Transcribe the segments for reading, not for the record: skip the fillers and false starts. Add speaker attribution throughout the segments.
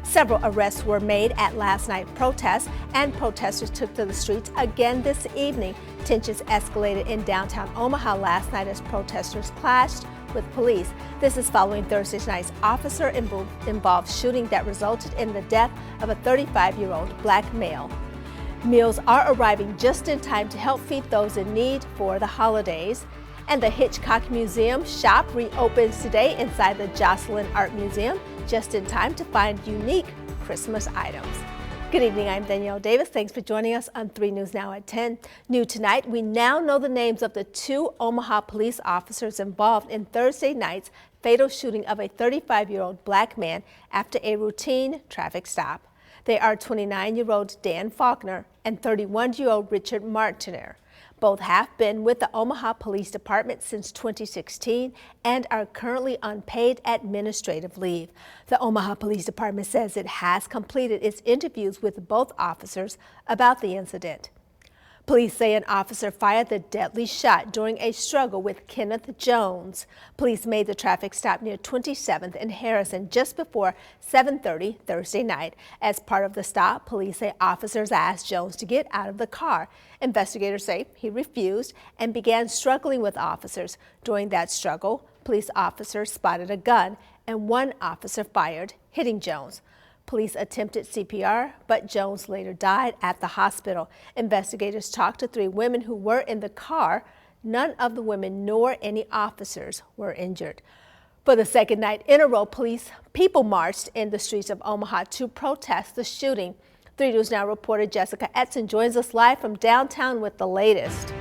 Speaker 1: Several arrests were made at last night's protest, and protesters took to the streets again this evening. Tensions escalated in downtown Omaha last night as protesters clashed with police. This is following Thursday night's officer-involved shooting that resulted in the death of a 35-year-old black male. Meals are arriving just in time to help feed those in need for the holidays. And the Hitchcock Museum shop reopens today inside the Jocelyn Art Museum, just in time to find unique Christmas items. Good evening, I'm Danielle Davis. Thanks for joining us on 3 News Now at 10. New tonight, we now know the names of the 2 Omaha police officers involved in Thursday night's fatal shooting of a 35-year-old black man after a routine traffic stop. They are 29-year-old Dan Faulkner and 31-year-old Richard Martiner. Both have been with the Omaha Police Department since 2016 and are currently on paid administrative leave. The Omaha Police Department says it has completed its interviews with both officers about the incident. Police say an officer fired the deadly shot during a struggle with Kenneth Jones. Police made the traffic stop near 27th and Harrison just before 7:30 Thursday night. As part of the stop, police say officers asked Jones to get out of the car. Investigators say he refused and began struggling with officers. During that struggle, police officers spotted a gun and one officer fired, hitting Jones. Police attempted CPR, but Jones later died at the hospital. Investigators talked to 3 women who were in the car. None of the women nor any officers were injured. For the second night in a row, people marched in the streets of Omaha to protest the shooting. 3 News Now reporter Jessica Edson joins us live from downtown with the latest.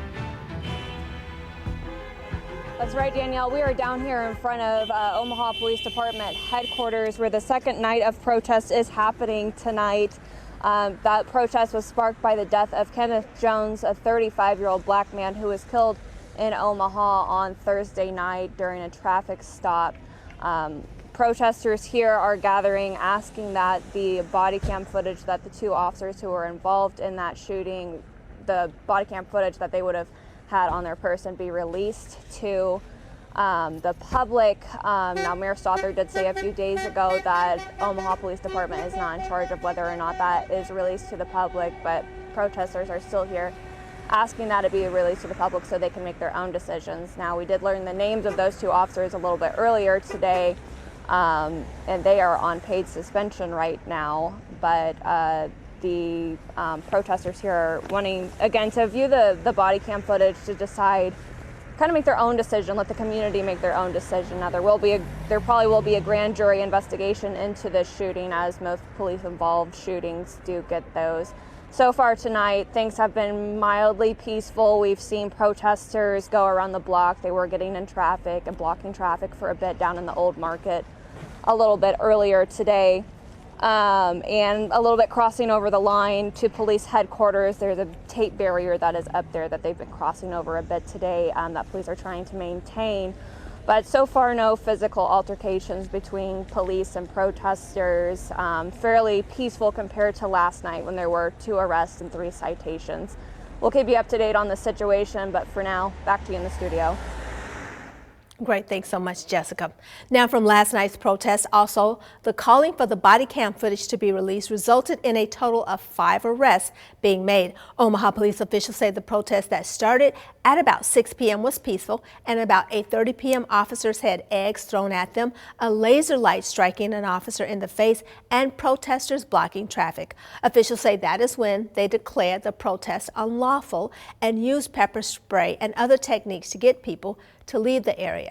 Speaker 2: That's right, Danielle. We are down here in front of Omaha Police Department headquarters where the second night of protest is happening tonight. That protest was sparked by the death of Kenneth Jones, a 35-year-old black man who was killed in Omaha on Thursday night during a traffic stop. Protesters here are gathering, asking that the body cam footage that the 2 officers who were involved in that shooting, the body cam footage that they would have had on their person be released to the public. Now, Mayor Stother did say a few days ago that Omaha Police Department is not in charge of whether or not that is released to the public, but protesters are still here asking that it be released to the public so they can make their own decisions. Now, we did learn the names of those 2 officers a little bit earlier today, and they are on paid suspension right now, but the protesters here are wanting, again, to view the body cam footage to decide, kind of make their own decision, let the community make their own decision. Now, there probably will be a grand jury investigation into this shooting, as most police-involved shootings do get those. So far tonight, things have been mildly peaceful. We've seen protesters go around the block. They were getting in traffic and blocking traffic for a bit down in the Old Market a little bit earlier today. And a little bit crossing over the line to police headquarters. There's a tape barrier that is up there that they've been crossing over a bit today that police are trying to maintain. But so far, no physical altercations between police and protesters. Fairly peaceful compared to last night when there were 2 arrests and 3 citations. We'll keep you up to date on the situation, but for now, back to you in the studio.
Speaker 1: Great. Thanks so much, Jessica. Now, from last night's protest, also, the calling for the body cam footage to be released resulted in a total of 5 arrests being made. Omaha police officials say the protest that started at about 6 p.m. was peaceful, and about 8:30 p.m. officers had eggs thrown at them, a laser light striking an officer in the face, and protesters blocking traffic. Officials say that is when they declared the protest unlawful and used pepper spray and other techniques to get people to leave the area.